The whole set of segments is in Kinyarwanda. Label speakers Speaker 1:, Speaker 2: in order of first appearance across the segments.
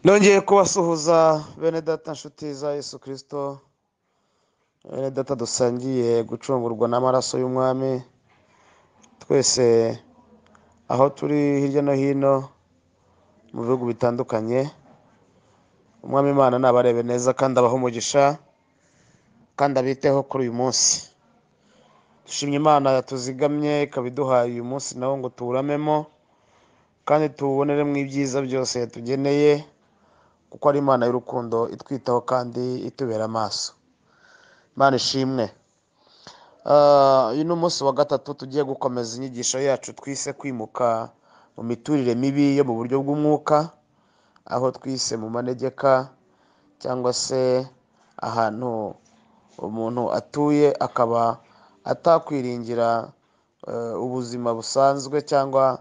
Speaker 1: nongeye kubasuhuza bene data nshuti za Yesu Kristo, bene data dusangiye gucungurwa n'amaraso y'umwami. Twese aho turi hirya no hino mu bihugu bitandukanye, umwami Imana nabarebe neza kandi abahe umugisha kandi abiteho kuri uyu munsi. Dushimye Imana yatuzigamye ikabiduhaye uyu munsi nawo ngo tuwuramemo kandi tuwuboneremo ibyiza byose yatugeneye, kuko ari Imana y'urukundo itwitaho kandi itubera amaso. Imana ishimwe. Uyu ni umunsi wa gatatu tugiye gukomeza inyigisho yacu twise kwimuka mu miturire mibi yo mu buryo bw'umwuka, aho twise mu manegeka cyangwa se ahantu umuntu atuye akaba atakwiringira ubuzima busanzwe cyangwa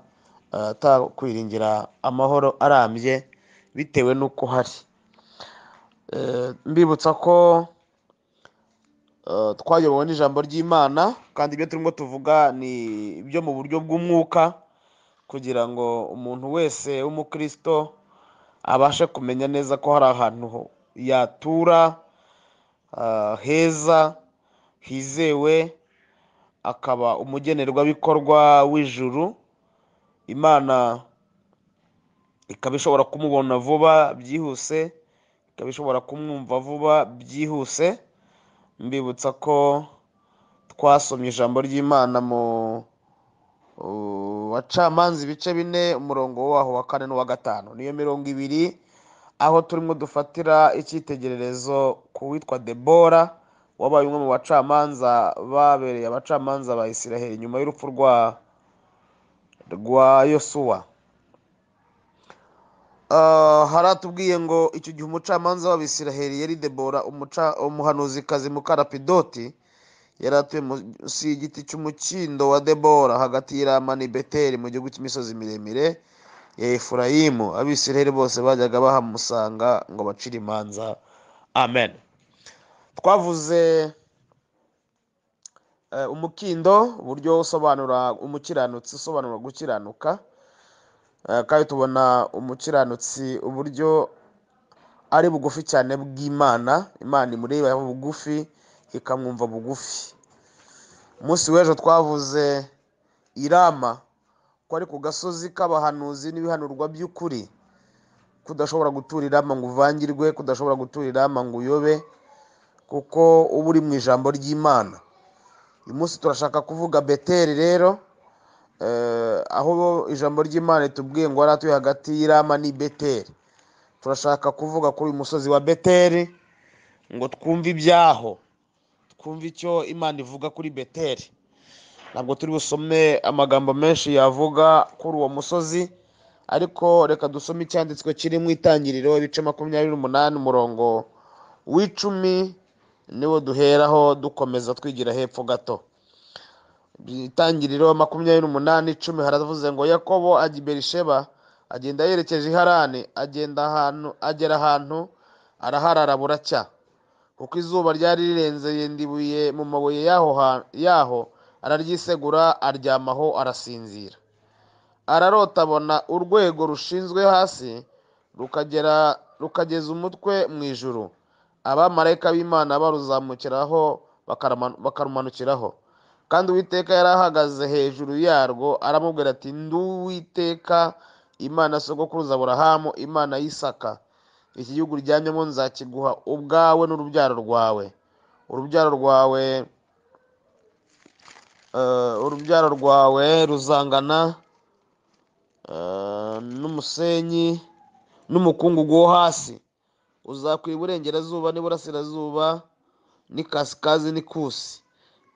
Speaker 1: atakwiringira amahoro arambye bitewe n'uko hari. Mbibutsa ko twayobowe n'ijambo ry'Imana kandi ibyo turimo tuvuga ni ibyo mu buryo bw'umwuka, kugira ngo umuntu wese w'umukristo abashe kumenya neza ko hari ahantu yatura heza hizewe, akaba umugenerwabikorwa w'ijuru. Imana ikaba ishobora kumubona vuba byihuse, ikaba ishobora kumwumva vuba byihuse. Mbibutsa ko twasomye ijambo ry'Imana mu Bacamanza ibice 4 umurongo waho wa 4 n'uwa 5. Niyo mirongo ibiri aho turimo dufatira icyitegererezo ku witwa Debora, wabaye umwe mu bacamanza babereye abacamanza ba Isiraheli nyuma y'urupfu rwa Yosuwa. Haratubwiye ngo icyo gihe umucamanza w'Abisiraheli yari Debora, umuhanuzikazi Mukarapidoti. Yari atuye munsi y'igiti cy'umukindo wa Debora hagati y'Irama n'i Beteli mu gihugu cy'imisozi miremire ya Efurayimu. Abisiraheli bose bajyaga bahamusanga ngo bacire imanza. Amen. Twavuze umukindo, uburyo usobanura umukiranutsi, usobanura gukiranuka. Kandi tubona umukiranutsi uburyo ari bugufi cyane bw'Imana. Imana imureba bugufi ikamwumva bugufi. Umunsi w'ejo twavuze Irama, ko ari ku gasozi k'abahanuzi n'ibihanurwa by'ukuri, kudashobora gutura Irama ngo uvangirwe, kudashobora gutura Irama ngo uyobe, kuko uba uri mu ijambo ry'Imana. Uyu munsi turashaka kuvuga Beteli rero, aho ijambo ry'Imana ritubwiye ngo aratuye hagati y'Irama n'i Beteli. Turashaka kuvuga kuri uyu musozi wa Beteli ngo twumve ibyaho, twumve icyo Imana ivuga kuri Beteli. Ntabwo turi busome amagambo menshi yavuga kuri uwo musozi, ariko reka dusome icyanditswe kiri mu Itangiriro ibice 28 umurongo w'10, niwo duheraho dukomeza twigira hepfo gato. Itangiriro 28:10 haravuze ngo Yakobo ajya i Berisheba, agenda yerekeje i Harani, agera ahantu araharara buracya, kuko izuba ryari rirenze. Yenda ibuye mu mabuye yaho araryisegura, aryamaho arasinzira. Ararota abona urwego rushinzwe hasi rukageza umutwe mu ijuru, abamarayika b'Imana baruzamukiraho bakarumanukiraho. Kandi Uwiteka yari ahagaze hejuru yarwo, aramubwira ati, ndi Uwiteka Imana sogokuruza Aburahamu, Imana y'Isaka. Iki gihugu uryamyemo nzakiguha ubwawe n'urubyaro rwawe. Urubyaro rwawe ruzangana n'umusenyi n'umukungugu wo hasi. Uzakwira iburengerazuba n'iburasirazuba n'ikasikazi n'ikusi.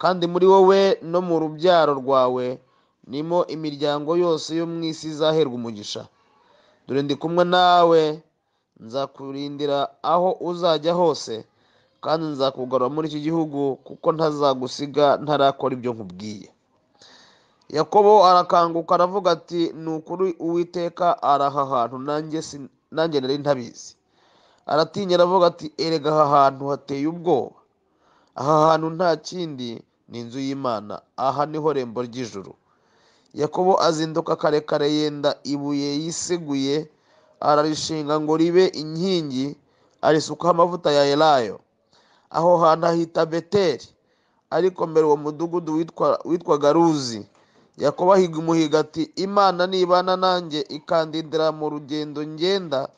Speaker 1: Kandi muri wowe no mu rubyaro rwawe nimo imiryango yose yo mu isi izaherwa umugisha. Dore ndi kumwe nawe, nzakurindira aho uzajya hose, kandi nzakugarura muri iki gihugu, kuko ntazagusiga ntarakora ibyo nkubwiye. Yakobo arakanguka aravuga ati, ni ukuri Uwiteka ari aha hantu, nanjye nari ntabizi. Aratinya aravuga ati, erega aha hantu hateye ubwoba. Aha hantu nta kindi ni inzu y'Imana, aha niho rembo ry'ijuru. Yakobo azinduka kare kare, yenda ibuye yiseguye, ararishinga ngo ribe inkingi, arisukaho amavuta ya elayo. Aho hantu ahita Beteli, ariko mbere uwo mudugudu witwaga Luzi. Yakobo ahiga umuhigo ati, Imana nibana nanjye ikandindira mu rugendo ngenda,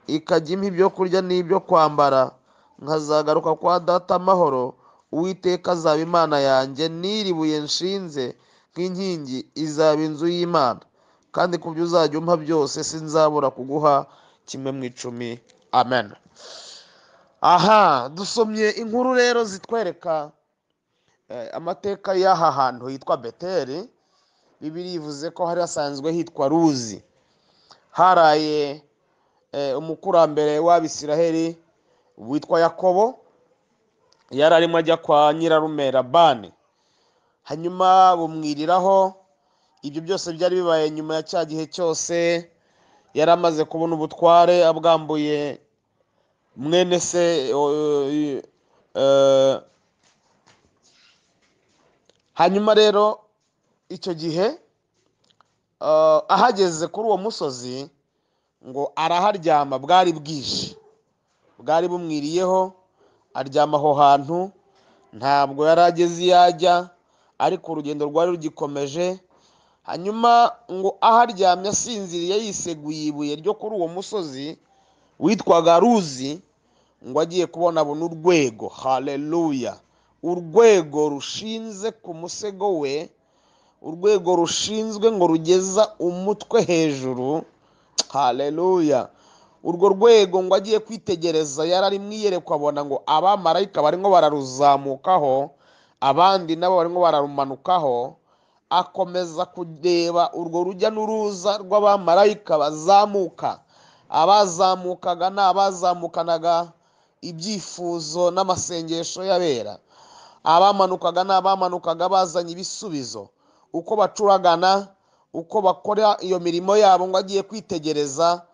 Speaker 1: ikajya impa ibyo kurya n'ibyo kwambara, nkazagaruka kwa data amahoro, Uwiteka azaba Imana yanjye, n'iri buye nshinze nk'inkingi izaba inzu y'Imana, kandi ku byo uzajya umpa byose sinzabura kuguha 10%. Amen. Aha dusomye inkuru rero zitwereka amateka y'aha hantu hitwa Beteli. Bibiliya ivuze ko hari hasanzwe hitwa Luzi. Haraye umukurambere w'Abisiraheli witwa Yakobo, yari arimo ajya kwa nyirarume Labani, hanyuma bumwiriraho. Ibyo byose byari bibaye nyuma ya cya gihe cyose yari amaze kubona ubutware abwambuye mwene se. Hanyuma rero icyo gihe ahageze kuri uwo musozi ngo araharyama, bwari bwije, bwari bumwiriyeho, aryama aho hantu. Ntabwo yari ageze iyo ajya, ariko urugendo rwari rugikomeje. Hanyuma ngo aharyamye asinziriye yiseguye ibuye ryo kuri uwo musozi witwaga Luzi, ngo agiye kubona abona urwego. Haleluya! Urwego rushinze ku musego we, urwego rushinzwe ngo rugeza umutwe hejuru. Haleluya! Urwo rwego ngo agiye kwitegereza, yari ari mwiyerekwa, abona ngo abamarayika barimo bararuzamukaho, abandi nabo barimo bararumanukaho. Akomeza kureba urwo rujya n'uruza rw'abamarayika bazamuka. Abazamukaga ni abazamukanaga ibyifuzo n'amasengesho y'abera, abamanukaga ni abamanukaga bazanye ibisubizo. Uko bacuragana, uko bakora iyo mirimo yabo, ngo agiye kwitegereza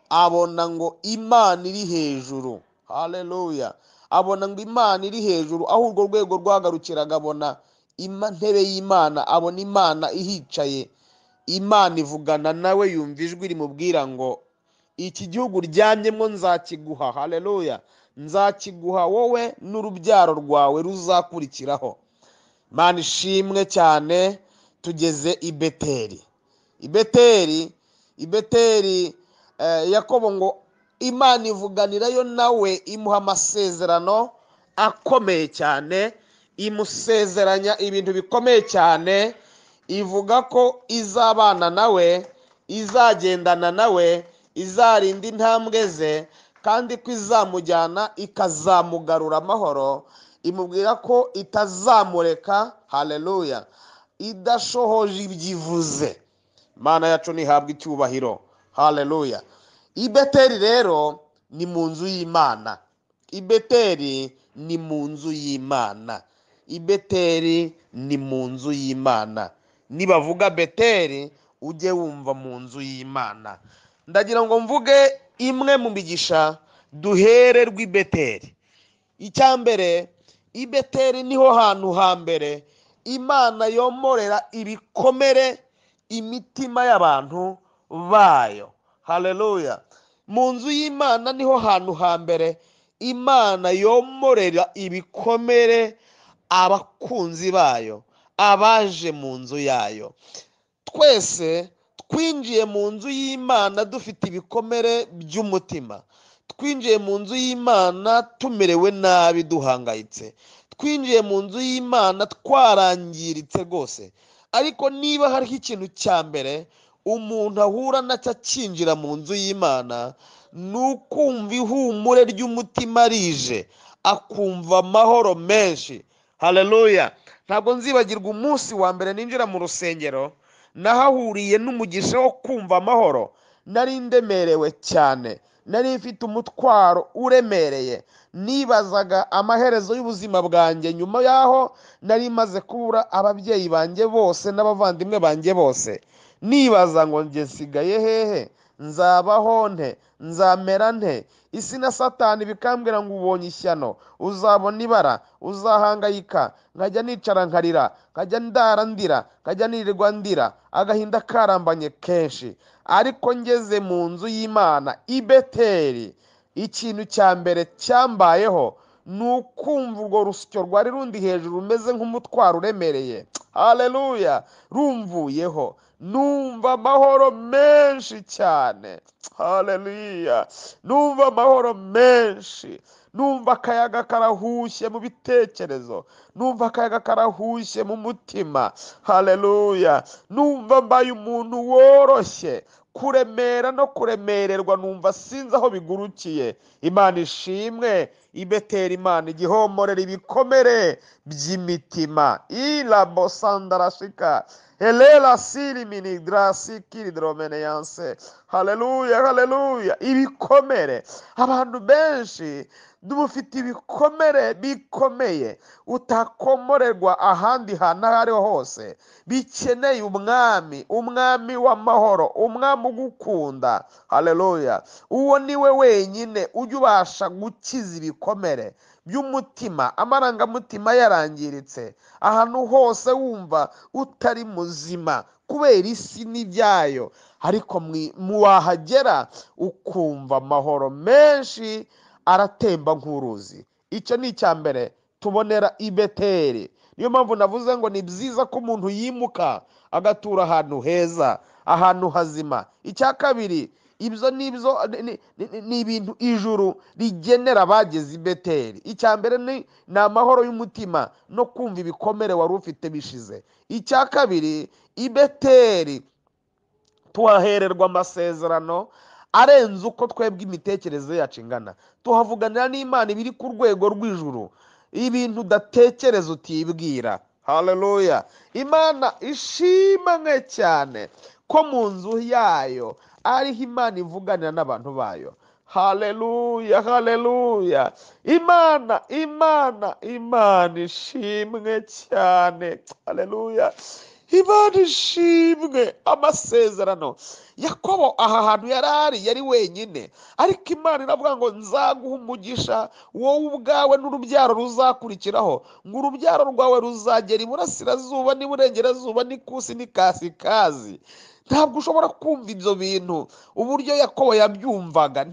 Speaker 1: abona ngo Imana iri hejuru. Haleluya! Abona ngo Imana iri hejuru. Aho urwo rwego rwagarukiraga abona intebe y'Imana, abona Imana ihicaye. Imana ivugana nawe, yumva ijwi rimubwira ngo iki gihugu uryamyemo nzakiguha. Haleluya! Nzakiguha wowe n'urubyaro rwawe ruzakurikiraho. Imana ishimwe cyane. Tugeze i Beteli. I Beteli Yakobo ngo Imana ivuganirayo nawe, imuha amasezerano akomeye cyane, imusezeranya ibintu bikomeye cyane. Ivuga ko izabana nawe, izagendana nawe, izarinda intambwe ze, kandi ko izamujyana ikazamugarura amahoro. Imubwira ko itazamureka. Haleluya! Idashohoje ibyivuze. Imana yacu nihabwa icyubahiro. Haleluya! I Beteli rero ni mu nzu y'Imana. I Beteli ni mu nzu y'Imana. I Beteli ni mu nzu y'Imana. Nibavuga Beteli ujye wumva mu nzu y'Imana. Ndagira ngo mvuge imwe mu migisha duhererwa i Beteli. Icyambere, i Beteli niho hantu hambere Imana yomorera ibikomere imitima y'abantu bayo. Haleluya! Mu nzu y'Imana niho hantu hambere Imana yomorera ibikomere abakunzi bayo, abaje mu nzu yayo. Twese twinjiye mu nzu y'Imana dufite ibikomere by'umutima. Twinjiye mu nzu y'Imana tumerewe nabi, duhangayitse. Twinjiye mu nzu y'Imana twarangiritse rwose. Ariko niba hariho ikintu cya mbere umuntu ahura nacyo akinjira mu nzu y'Imana, ni ukumva ihumure ry'umutima rije, akumva amahoro menshi. Haleluya! Ntabwo nzibagirwa umunsi wa mbere ninjira mu rusengero, nahahuriye n'umugisha wo kumva amahoro. Nari ndemerewe cyane, nari mfite umutwaro uremereye. Nibazaga amaherezo y'ubuzima bwanjye nyuma yaho nari maze kubura ababyeyi banjye bose n'abavandimwe banjye bose. Nibaza ngo njye nsigaye hehe, nzabaho nte, nzamera nte? Isi na Satani bikambwira ngo ubonye ishyano, uzabona ibara, uzahangayika, nkajya nicara nkarira, nkajya ndara ndira, nkajya nirirwa ndira, agahinda karambanye kenshi. Ariko ngeze mu nzu y'Imana i Beteli, ikintu cya mbere cyambayeho ni ukumva urwo rusyo rwari rundi hejuru rumeze nk'umutwaro uremereye, haleluya, rumvuyeho, numva amahoro menshi cyane, haleluya, numva amahoro menshi, numva akayaga karahushye mu bitekerezo, numva akayaga karahushye mu mutima, haleluya, numva mbaye umuntu woroshye, kuremera no kuremererwa numva sinzi aho bigurukiye. Imana ishimwe. I Beteli Imana igihomorera ibikomere by'imitima. Ilabosandarashika Elela sirimini grasi kiridromeneyanse. Haleluya, haleluya. Ibikomere, abantu benshi dufite ibikomere bikomeye utakomorerwa ahandi hantu aho ariho hose, bikeneye umwami w'amahoro, umwami ugukunda, haleluya. Uwo niwe wenyine ujya ubasha gukiza ibikomere by'umutima, amarangamutima yarangiritse, ahantu hose wumva utari muzima kubera isi n'ibyayo, ariko wahagera ukumva amahoro menshi aratemba nk'uruzi. Icyo ni icya mbere tubonera i Beteli. Niyo mpamvu navuze ngo ni byiza ko umuntu yimuka agatura ahantu heza, ahantu hazima. Icya kabiri, ibyo ni ibintu ijuru rigenera abageze i Beteli. Icya mbere ni amahoro y'umutima no kumva ibikomere wari ufite bishize. Icya kabiri, i Beteli tuhahererwa amasezerano arenze uko twebwe imitekerereze yacu ingana. Tuhavuganira n'Imana ibiri ku rwego rw'ijuru, ibintu udatekereza utibwira, haleluya. Imana ishimwe cyane ko mu nzu yayo ariho Imana ivuganira n'abantu bayo, haleluya, haleluya. Imana ishimwe cyane, haleluya. Imana ishimwe. Amasezerano, Yakobo aha hantu yari wenyine, ariko Imana iravuga ngo nzaguha umugisha wowe ubwawe n'urubyaro ruzakurikiraho, ngo urubyaro rwawe ruzagera iburasirazuba n'iburengerazuba n'ikusi n'ikasikazi. Ntabwo ushobora kumva ibyo bintu uburyo Yakobo yabyumvaga,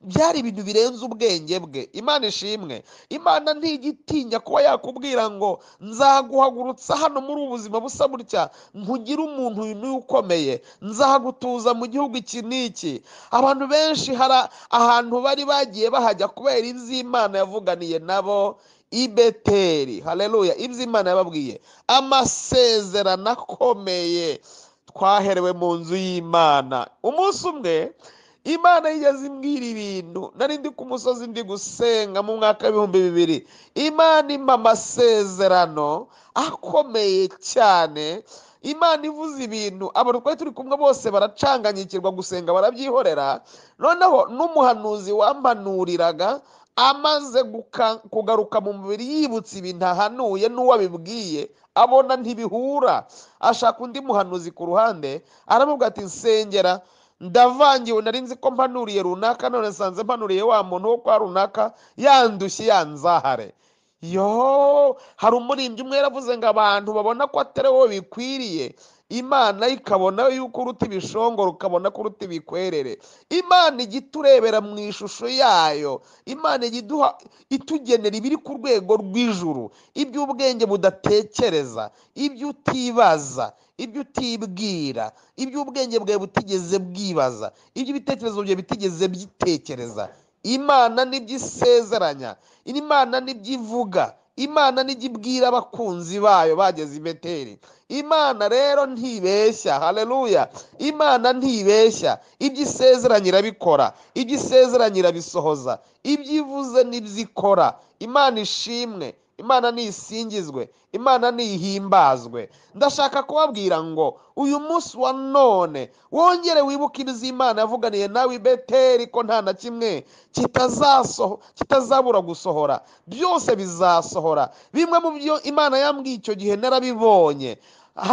Speaker 1: byari ibintu birenze ubwenge bwe. Imana ishimwe. Imana ntigitinya kuba yakubwira ngo nzaguhagurutsa hano muri ubu buzima busa butya, nkugire umuntu uyu ukomeye, nzagutuza mu gihugu iki n'iki. Abantu benshi hari ahantu bari bagiye bahajya kubera iby'Imana yavuganiye nabo i Beteli, haleluya. Iby'Imana yababwiye, amasezerano akomeye twaherewe mu nzu y'Imana. Umunsi umwe Imana yigeze imbwira ibintu, nari ndi ku musozi ndi gusenga mu mwaka w'ibihumbi 2000. Imana impa amasezerano akomeye cyane. Imana ivuze ibintu, abantu twari turi kumwe bose baracanganyikirwa gusenga barabyihorera. Noneho n'umuhanuzi wampanuriraga amaze kugaruka mu mubiri yibutse ibintu ahanuye n'uwabibwiye, abona ntibihura, ashaka undi muhanuzi ku ruhande, aramubwira ati nsengera, ndavangiwe, nari nzi ko mpanuriye runaka, none nsanze mpanuriye wa muntu wo kwa runaka yandushye yanzahare. Hari umurimbyi umwe yaravuze ngo abantu babona ko atari wowe bikwiriye, Imana ikabona yuko uruta ibishongoro, ukabona ko uruta ibikwerere. Imana ijya iturebera mu ishusho yayo. Imana ijya itugenera ibiri ku rwego rw'ijuru, iby'ubwenge budatekereza, ibyo utibaza, ibyo utibwira, iby'ubwenge bwawe butigeze bwibaza, iby'ibitekerezo byawe bitigeze byitekereza. Imana nibyo isezeranya, Imana nibyo ivuga, Imana nijya ibwira abakunzi bayo bageze i Beteli. Imana rero ntibeshya, haleluya. Imana ntibeshya, ibyo isezeranya irabikora, ibyo isezeranya irabisohoza, ibyo ivuze nibyo ikora. Imana ishimwe, Imana nisingizwe, Imana nihimbazwe. Ndashaka kubabwira ngo uyu munsi wa none wongere wibuke iby'Imana yavuganiye nawe i Beteli, ko nta na kimwe kitazabura gusohora, byose bizasohora. Bimwe mu byo Imana yambwiye icyo gihe narabibonye,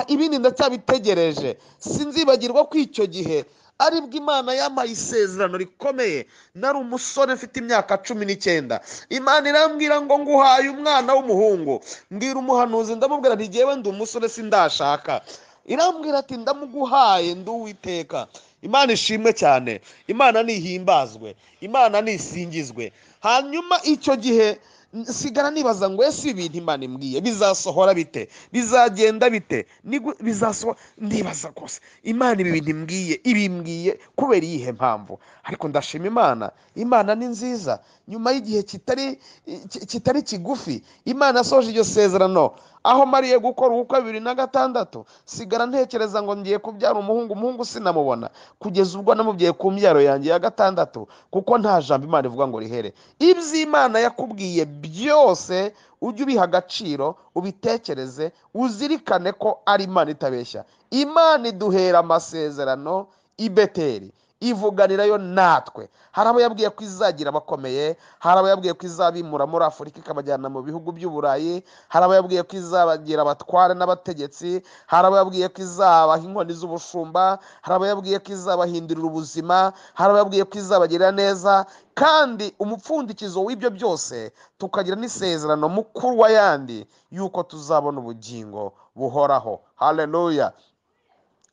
Speaker 1: ibindi ndacyabitegereje. Sinzibagirwa ko icyo gihe aribwo Imana yampaye isezerano rikomeye. Nari umusore mfite imyaka 19, Imana irambwira ngo nguhaye umwana w'umuhungu. Mbwira umuhanuzi ndamubwira nti jyewe ndi umusore sindashaka. Irambwira ati ndamuguhaye ndi Uwiteka. Imana ishimwe cyane, Imana nihimbazwe, Imana nisingizwe. Hanyuma icyo gihe sigara nibaza ngo ese ibintu Imana imbwiye bizasohora bite, bizagenda bite, bizasohora. Ndibaza kose Imana ibi bintu imbwiye ibimbwiye kubera iyihe mpamvu. Ariko ndashima Imana, Imana ni nziza. Nyuma y'igihe kitari kigufi, Imana yasohoje iryo sezerano. Aho mariye gukora ubukwe 2006, sigara ntekereza ngo ngiye kubyara umuhungu sinamubona, kugeza ubwo namubwiye ku mbyaro yanjye ya 6, kuko nta jambo Imana ivuga ngo rihere. Ibyo Imana yakubwiye byose ujye ubiha agaciro, ubitekereze, uzirikane ko ari Imana itabeshya. Imana iduhera amasezerano i Beteli, ivuganirayo natwe. Hari abo yabwiye ko izagira abakomeye, hari abo yabwiye ko izabimura muri Afurika ikabajyana mu bihugu by'Uburayi, hari abo yabwiye ko izabagira abatware n'abategetsi, hari abo yabwiye ko izabaha inkoni z'ubushumba, hari abo yabwiye ko izabahindurira ubuzima, hari abo yabwiye ko izabagirira neza. Kandi umupfundikizo w'ibyo byose tukagira n'isezerano mukuru wa yandi yuko tuzabona ubugingo buhoraho. Haleluya,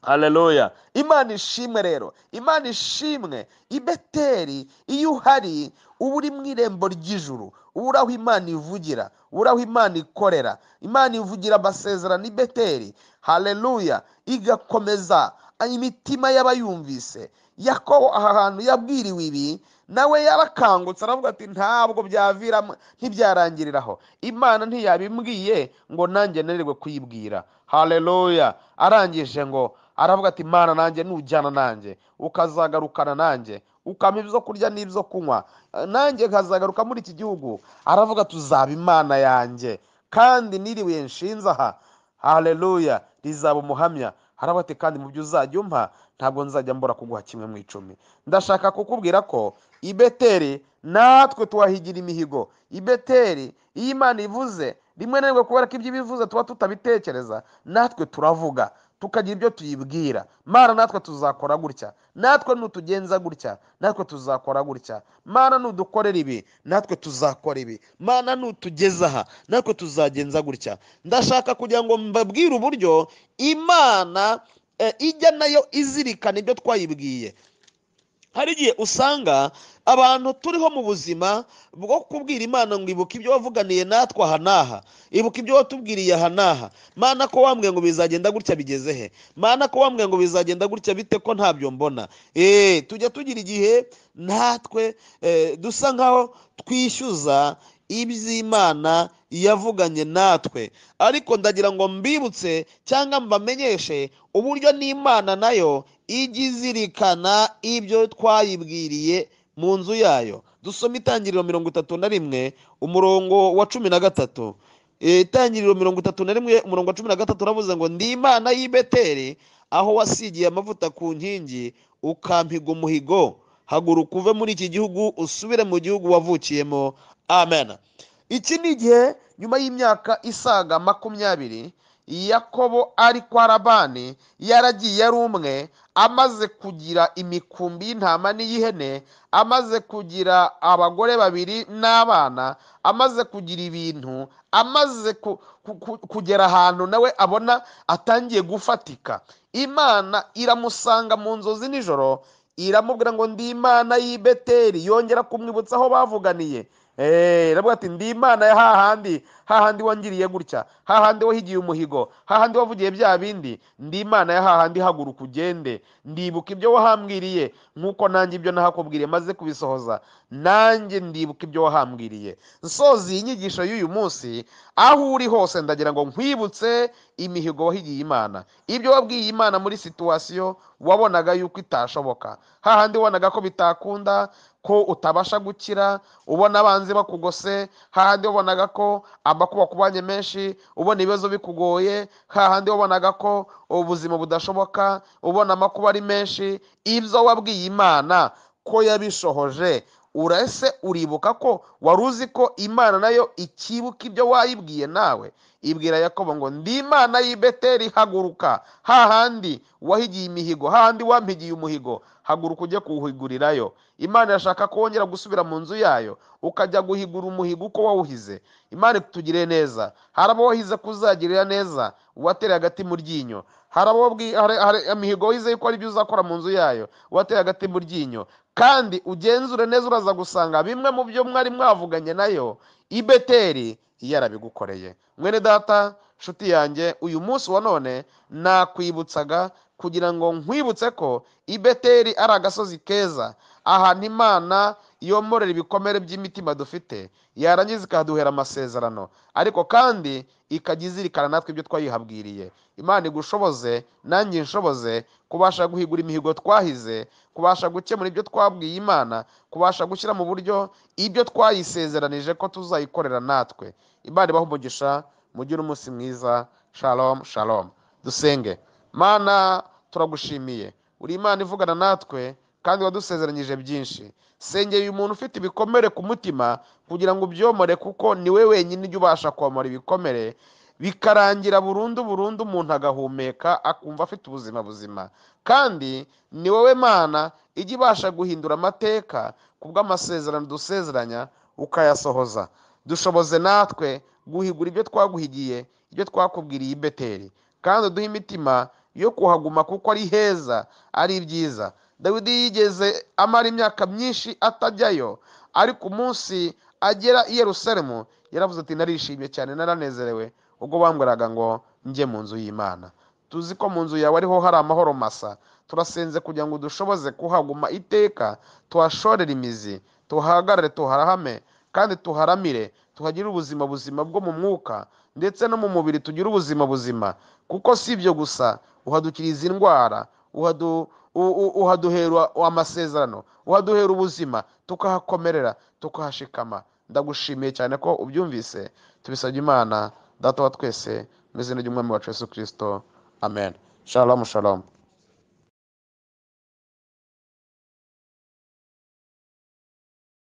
Speaker 1: haleluya. Imana ishimwe rero, Imana ishimwe. I Beteli iyo uhari uba uri mu irembo ry'ijuru, uba aho Imana ivugira, uba aho Imana ikorera. Imana ivugira amasezerano i Beteli, haleluya, igakomeza imitima y'abayumvise. Yakobo aha hantu yabwiriwe ibi, nawe yarakangutse aravuga ati ntabwo byaviramo, ntibyarangiriraho. Imana ntiyabimbwiye ngo nanjye nerirwe kuyibwira. Haleluya. Arangije ngo aravuga ati Imana nanjye nujyana nanjye ukazagarukana nanjye ukama ibyo kurya n'ibyo kunywa, nanjye nkazagaruka muri iki gihugu. Aravuga tuzaba Imana yanjye kandi niriwe nshinze aha, haleluya, rizaba umuhamya. Aravuga ati kandi mu byo uzajya umpa ntabwo nzajya mbura kuguha 1/10. Ndashaka kukubwira ko i Beteli natwe tuhahigira imihigo. I Beteli iyo Imana ivuze rimwe na rimwe, kubera ko ibyo ibivuze tuba tutabitekereza, natwe turavuga tukagira ibyo tuyibwira. Mana natwe tuzakora gutya, natwe nutugenza gutya, natwe tuzakora gutya. Mana nudukorera ibi, natwe tuzakora ibi. Mana nutugeza aha, natwe tuzagenza gutya. Ndashaka kugira ngo mbabwire uburyo Imana ijya nayo izirikana ibyo twayibwiye. Hari igihe usanga abantu turiho mu buzima bwo kubwira Imana ngo ibuka ibyo wavuganiye natwe aha n'aha, ibuka ibyo watubwiriye aha n'aha. Mana ko wambwiye ngo bizagenda gutya, bigeze he? Mana ko wambwiye ngo bizagenda gutya, bite ko ntabyo mbona? Tujya tugira igihe natwe dusa nkaho twishyuza iby'Imana yavuganye natwe. Ariko ndagira ngo mbibutse cyangwa mbamenyeshe uburyo n'Imana nayo ijya izirikana ibyo twayibwiriye mu nzu yayo. Dusoma Itangiriro 31 umurongo wa 13. Itangiriro 31 umurongo wa 13 uravuze ngo ndi Imana y'i Beteli, aho wasigiye amavuta ku nkingi ukampiga umuhigo. Haguruka uve muri iki gihugu usubire mu gihugu wavukiyemo. Amen. Iki ni igihe nyuma y'imyaka isaga 20 Yakobo ari kwa Labani, yaragiye ari umwe, amaze kugira imikumbi y'intama n'iy'ihene, amaze kugira abagore 2 n'abana, amaze kugira ibintu, amaze kugera ahantu nawe abona atangiye gufatika. Imana iramusanga mu nzozi nijoro, iramubwira ngo ndi Imana y'i Beteli. Yongera kumwibutsa aho bavuganiye. Iravuga ati ndi Imana ya hahandi wangiriye gutya, hahandi wahigiye umuhigo, hahandi wavugiye bya bindi. Ndi Imana ya hahandi, haguruka ugende. Ndibuka ibyo wahambwiriye nk'uko nanjye ibyo nahakubwiriye maze kubisohoza. Nanjye ndibuka ibyo wahambwiriye. Nsoza iyi nyigisho y'uyu munsi, aho uri hose ndagira ngo nkwibutse imihigo wahigiye Imana, ibyo wabwiye Imana muri situwasiyo wabonaga yuko itashoboka, hahandi wabonaga ko bitakunda, ko utabasha gukira, ubona abanzi bakugose, hahandi wabonaga ko amakuba kubanye menshi, ubona ibibazo bikugoye, hahandi wabonaga ko ubuzima budashoboka, ubona amakuba ari menshi. Ibyo wabwiye Imana ko yabishohoje, urese uribuka ko wari uzi ko Imana nayo ikibuka ibyo wayibwiye nawe? Ibwira Yakobo ngo ndi Imana y'i Beteli, haguruka, hahandi wahigiye imihigo, hahandi wampigiye umuhigo, haguruka ujye kuwuhigurirayo. Imana irashaka ko wongera gusubira mu nzu yayo ukajya guhigura umuhigo uko wawuhize. Imana itugire neza. Hari abo wahize kuzagirira neza uwatereye agati mu ryinyo, hari imihigo wize yuko ari byo uzakora mu nzu yayo uwatereye agati mu ryinyo. Kandi ugenzure neza, uraza gusanga bimwe mu byo mwari mwavuganye nayo i Beteli yarabigukoreye. Mwene data, nshuti yanjye, uyu munsi wa none nakwibutsaga kugira ngo nkwibutse ko i Beteli ari agasozi keza, ahantu Imana yomorera ibikomere by'imitima dufite, yarangiza ikaduhera amasezerano, ariko kandi ikajya izirikana natwe ibyo twayihabwiriye. Imana igushoboze, nanjye nshoboze kubasha guhigura imihigo twahize, kubasha gukemura ibyo twabwiye Imana, kubasha gushyira mu buryo ibyo twayisezeranije ko tuzayikorera natwe. Imana ibahe umugisha, mugire umunsi mwiza. Shalom shalom. Dusenge. Mana, turagushimiye, uri Imana ivugana natwe kandi wadusezeranyije byinshi. Sengeye uyu muntu ufite ibikomere ku mutima kugira ngo ubyomore, kuko ni we wenyine ujya ubasha komora ibikomere bikarangira burundu burundu, umuntu agahumeka akumva afite ubuzima buzima. Kandi ni wowe Mana ijya ibasha guhindura amateka kubw'amasezerano dusezeranya ukayasohoza. Dushoboze natwe guhigura ibyo twaguhigiye, ibyo twakubwiriye i Beteli, kandi uduhe imitima yo kuhaguma kuko ari heza, ari byiza. Dawidi yigeze amara imyaka myinshi atajyayo, ariko umunsi agera i Yerusalemu yaravuze ati narishimye cyane, naranezerewe ubwo bambwiraga ngo njye mu nzu y'Imana. Tuzi ko mu nzu yawe ariho hari amahoro masa. Turasenze kugira ngo dushoboze kuhaguma iteka, tuhashorere imizi, tuhahagarare, tuharahame kandi tuharamire, tuhagire ubuzima buzima bwo mu mwuka ndetse no mu mubiri tugire ubuzima buzima. Kuko si ibyo gusa, uhadukiriza indwara, uhaduhera amasezerano, uhaduhera ubuzima, tukahakomerera, tukahashikama. Ndagushimiye cyane ko ubyumvise. Tubisabye Imana Data wa twese mu izina ry'Umwami wacu Yesu Kristo. Amen. Shalom shalom.